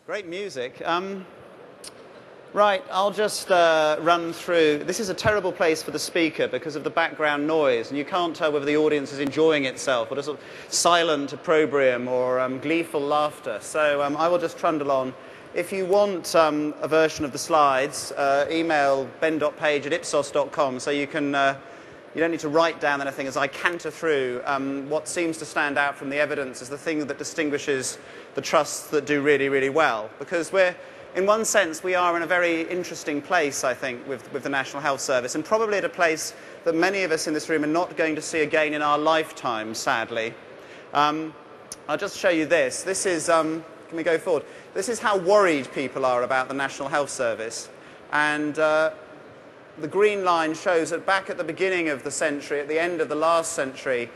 Great music. Right, I'll just run through. This is a terrible place for the speaker because of the background noise, and you can't tell whether the audience is enjoying itself or just sort of silent opprobrium or gleeful laughter. So I will just trundle on. If you want a version of the slides, email ben.page@ipsos.com so you can. You don't need to write down anything as I canter through. What seems to stand out from the evidence is the thing that distinguishes the trusts that do really, really well. Because in one sense, we are in a very interesting place, I think, with the National Health Service, and probably at a place that many of us in this room are not going to see again in our lifetime, sadly. I'll just show you this. This is, can we go forward? This is how worried people are about the National Health Service. And the green line shows that back at the beginning of the century, at the end of the last century,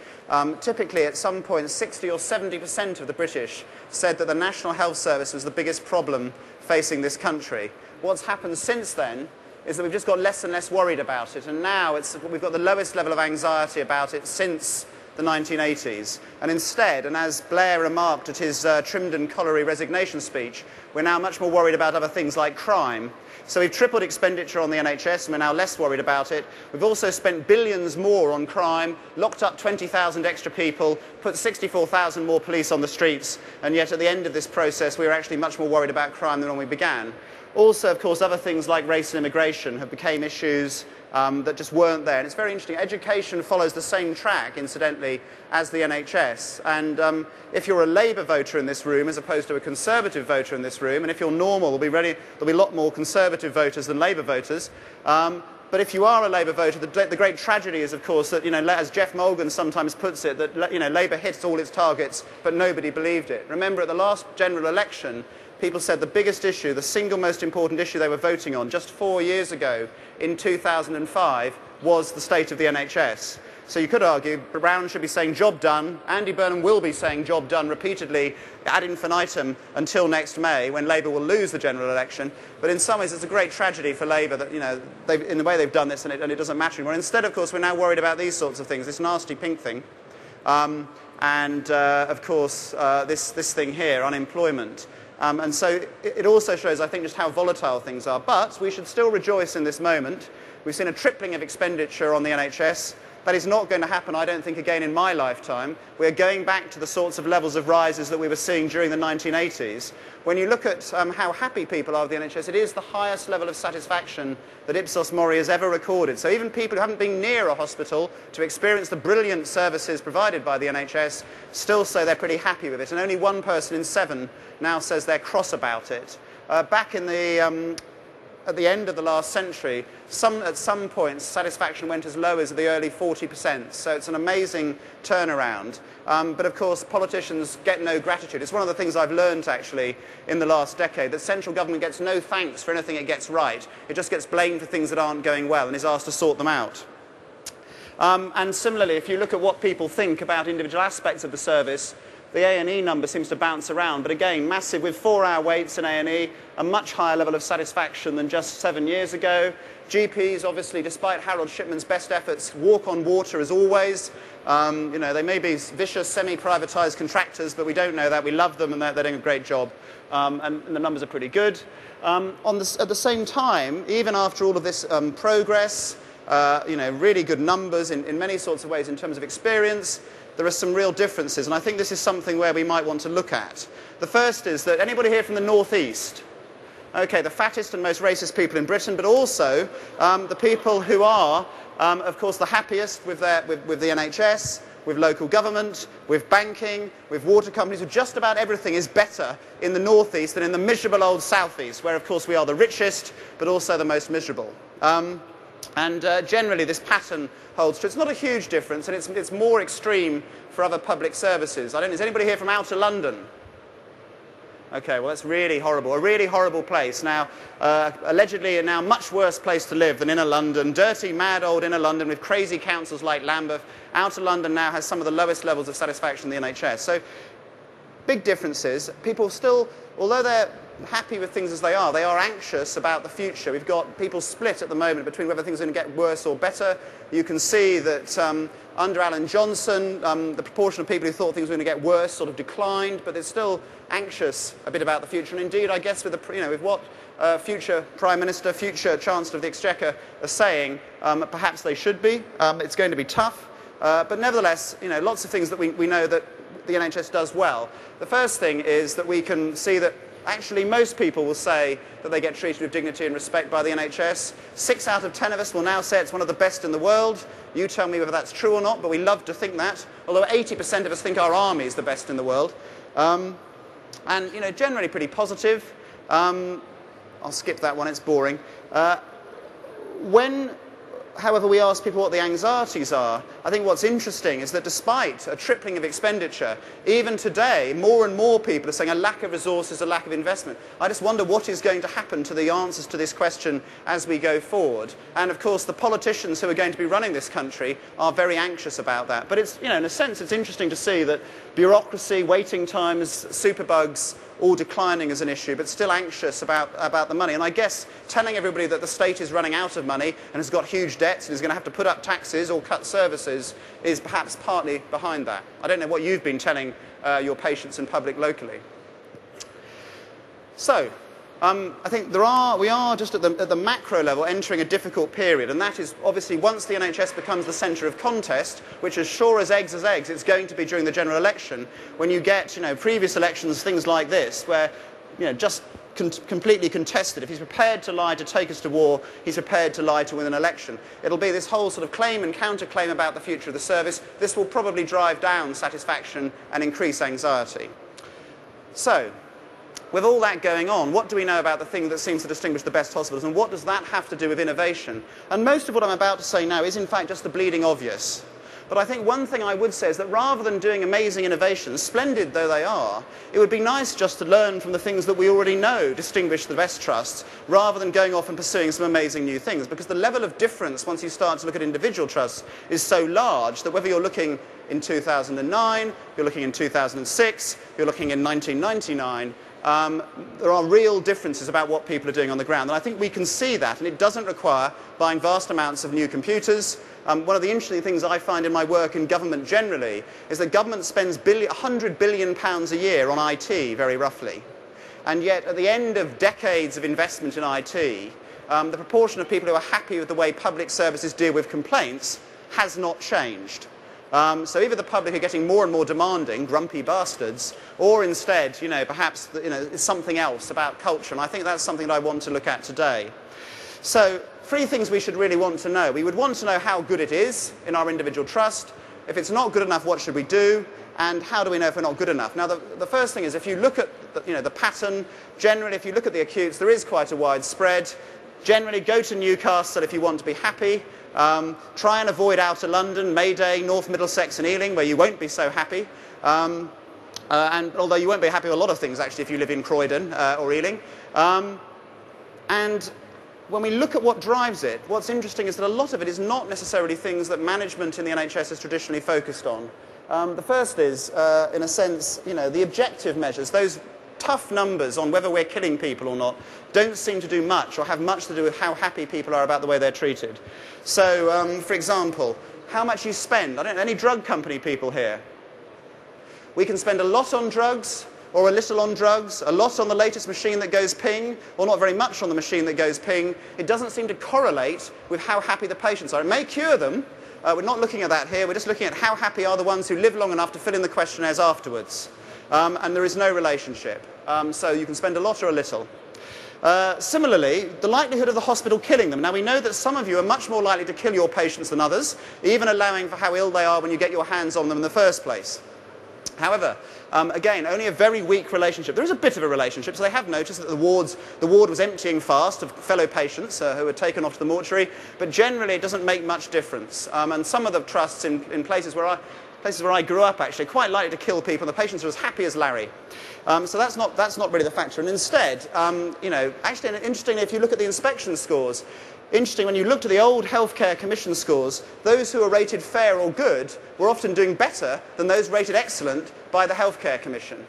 typically at some point 60 or 70% of the British said that the National Health Service was the biggest problem facing this country. What's happened since then is that we've just got less and less worried about it, and now we've got the lowest level of anxiety about it since the 1980s. And instead, and as Blair remarked at his trimmed and colliery resignation speech, we're now much more worried about other things like crime. So we've tripled expenditure on the NHS and we're now less worried about it. We've also spent billions more on crime, locked up 20,000 extra people, put 64,000 more police on the streets, and yet at the end of this process we were actually much more worried about crime than when we began. Also, of course, other things like race and immigration have become issues that just weren't there. And it's very interesting. Education follows the same track, incidentally, as the NHS. And if you're a Labour voter in this room as opposed to a Conservative voter in this room, and if you're normal, there'll be a lot more Conservative voters than Labour voters. But if you are a Labour voter, the great tragedy is, of course, that, as Jeff Mulgan sometimes puts it, that, Labour hits all its targets, but nobody believed it. Remember, at the last general election, people said the biggest issue, the single most important issue they were voting on just 4 years ago, in 2005, was the state of the NHS. So you could argue Brown should be saying job done, Andy Burnham will be saying job done repeatedly ad infinitum until next May, when Labour will lose the general election. But in some ways it's a great tragedy for Labour that, in the way they've done this, and it doesn't matter anymore. Instead, of course, we're now worried about these sorts of things, this nasty pink thing. Of course, this thing here, unemployment. And so it also shows, I think, just how volatile things are. But we should still rejoice in this moment. We've seen a tripling of expenditure on the NHS. That is not going to happen, I don't think, again in my lifetime. We're going back to the sorts of levels of rises that we were seeing during the 1980s. When you look at how happy people are with the NHS, it is the highest level of satisfaction that Ipsos Mori has ever recorded. So even people who haven't been near a hospital to experience the brilliant services provided by the NHS still say they're pretty happy with it. And only 1 person in 7 now says they're cross about it. Back in at the end of the last century, at some points, satisfaction went as low as the early 40%. So it's an amazing turnaround. But of course, politicians get no gratitude. It's one of the things I've learned, actually, in the last decade, that central government gets no thanks for anything it gets right. It just gets blamed for things that aren't going well and is asked to sort them out. And similarly, if you look at what people think about individual aspects of the service, the A&E number seems to bounce around, but again, massive, with 4-hour waits in A&E, a much higher level of satisfaction than just 7 years ago. GPs, obviously, despite Harold Shipman's best efforts, walk on water as always. They may be vicious, semi-privatised contractors, but we don't know that. We love them, and they're doing a great job. And the numbers are pretty good. At the same time, even after all of this progress, really good numbers in many sorts of ways in terms of experience, there are some real differences, and I think this is something where we might want to look at. The first is that, anybody here from the North East? Okay, the fattest and most racist people in Britain, but also the people who are, of course, the happiest with the NHS, with local government, with banking, with water companies, with just about everything is better in the North East than in the miserable old South East, where, of course, we are the richest, but also the most miserable. Generally, this pattern holds true. It's not a huge difference, and it's more extreme for other public services. Is anybody here from outer London? Okay, well, that's really horrible. A really horrible place. Now, allegedly a now much worse place to live than inner London. Dirty, mad old inner London with crazy councils like Lambeth. Outer London now has some of the lowest levels of satisfaction in the NHS. So, big differences. People still, although they're happy with things as they are. They are anxious about the future. We've got people split at the moment between whether things are going to get worse or better. You can see that under Alan Johnson, the proportion of people who thought things were going to get worse sort of declined, but they're still anxious a bit about the future. And indeed, I guess with with what future Prime Minister, future Chancellor of the Exchequer are saying, perhaps they should be. It's going to be tough. But nevertheless, lots of things that we know that the NHS does well. The first thing is that we can see that actually most people will say that they get treated with dignity and respect by the NHS. 6 out of 10 of us will now say it's one of the best in the world. You tell me whether that's true or not, but we love to think that. Although 80% of us think our army is the best in the world. And generally pretty positive. I'll skip that one, it's boring. When, however, we ask people what the anxieties are, I think what's interesting is that despite a tripling of expenditure, even today, more and more people are saying a lack of resources, a lack of investment. I just wonder what is going to happen to the answers to this question as we go forward. And of course, the politicians who are going to be running this country are very anxious about that. But it's, in a sense, it's interesting to see that bureaucracy, waiting times, superbugs, all declining as an issue, but still anxious about the money. And I guess telling everybody that the state is running out of money and has got huge debts and is going to have to put up taxes or cut services is perhaps partly behind that. I don't know what you've been telling your patients in public locally. So, I think we are just at the macro level entering a difficult period, and that is obviously once the NHS becomes the centre of contest, which as sure as eggs, it's going to be during the general election, when you get, previous elections, things like this, where, just completely contested. If he's prepared to lie to take us to war, he's prepared to lie to win an election. It'll be this whole sort of claim and counterclaim about the future of the service. This will probably drive down satisfaction and increase anxiety. So, with all that going on, what do we know about the thing that seems to distinguish the best hospitals, and what does that have to do with innovation? And most of what I'm about to say now is in fact just the bleeding obvious. But I think one thing I would say is that rather than doing amazing innovations, splendid though they are, it would be nice just to learn from the things that we already know distinguish the best trusts, rather than going off and pursuing some amazing new things. Because the level of difference, once you start to look at individual trusts, is so large that whether you're looking in 2009, you're looking in 2006, you're looking in 1999, there are real differences about what people are doing on the ground. And I think we can see that, and it doesn't require buying vast amounts of new computers. One of the interesting things I find in my work in government generally is that government spends £100 billion a year on IT, very roughly. And yet, at the end of decades of investment in IT, the proportion of people who are happy with the way public services deal with complaints has not changed. So either the public are getting more and more demanding, grumpy bastards, or instead, perhaps, it's something else about culture. And I think that's something that I want to look at today. So, 3 things we should really want to know. We would want to know how good it is in our individual trust. If it's not good enough, what should we do? And how do we know if we're not good enough? Now, the first thing is, if you look at the pattern, generally, if you look at the acutes, there is quite a wide spread. Generally, go to Newcastle if you want to be happy. Try and avoid Outer London, Mayday, North Middlesex and Ealing, where you won't be so happy. And although you won't be happy with a lot of things, actually, if you live in Croydon or Ealing. And when we look at what drives it, what's interesting is that a lot of it is not necessarily things that management in the NHS has traditionally focused on. The first is, in a sense, the objective measures, those tough numbers on whether we're killing people or not, don't seem to do much or have much to do with how happy people are about the way they're treated. So, for example, how much you spend. I don't know, any drug company people here? We can spend a lot on drugs, or a little on drugs, a lot on the latest machine that goes ping, or not very much on the machine that goes ping. It doesn't seem to correlate with how happy the patients are. It may cure them. We're not looking at that here. We're just looking at how happy are the ones who live long enough to fill in the questionnaires afterwards. And there is no relationship. So you can spend a lot or a little. Similarly, the likelihood of the hospital killing them. Now, we know that some of you are much more likely to kill your patients than others, even allowing for how ill they are when you get your hands on them in the first place. However, again, only a very weak relationship. There is a bit of a relationship, so they have noticed that the ward was emptying fast of fellow patients who were taken off to the mortuary, but generally it doesn't make much difference. And some of the trusts in places where I grew up, actually, are quite likely to kill people, and the patients are as happy as Larry. So that's not really the factor. And instead, actually, interestingly, if you look at the inspection scores, interesting, when you looked at the old Healthcare Commission scores, those who were rated fair or good were often doing better than those rated excellent by the Healthcare Commission.